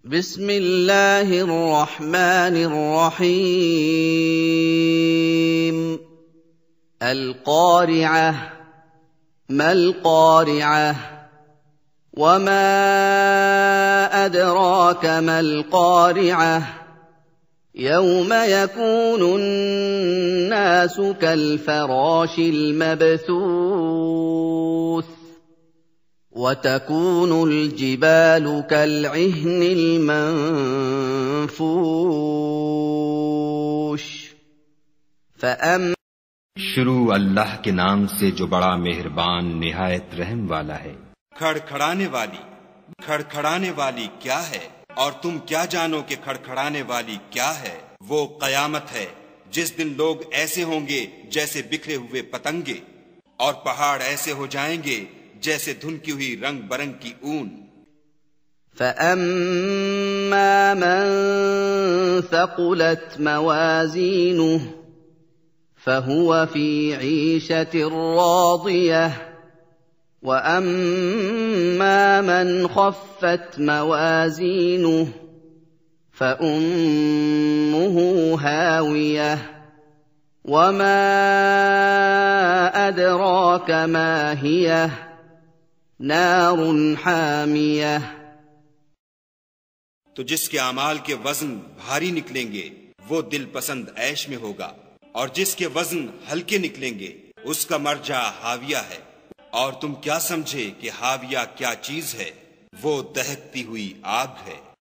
बिस्मिल्लाहिर रहमानिर रहीम। अल क़ारिअह मल क़ारिअह वमा अदराक मल क़ारिअह यौम यकूनुन नासु कल फ़राशिल मबसूस वतकूनुल जिबालु कल्इह्निल मंफूश। शुरू अल्लाह के नाम से जो बड़ा मेहरबान निहायत रहम वाला है। खड़खड़ाने वाली क्या है, और तुम क्या जानो कि खड़खड़ाने वाली क्या है। वो कयामत है जिस दिन लोग ऐसे होंगे जैसे बिखरे हुए पतंगे, और पहाड़ ऐसे हो जाएंगे जैसे धुनकी हुई रंग बरंग की ऊन। फअम्मा मन थक़ुलत मवाज़ीनुहु फहुव फ़ी ईशतिर राज़ियह वअम्मा मन ख़फ़्फ़त मवाज़ीनुहु फउम्मुहु हावियह वमा अदराक मा हियह नारुन हामियह। तो जिसके अमाल के वजन भारी निकलेंगे वो दिल पसंद ऐश में होगा, और जिसके वजन हल्के निकलेंगे उसका मर्जा हाविया है। और तुम क्या समझे कि हाविया क्या चीज है, वो दहकती हुई आग है।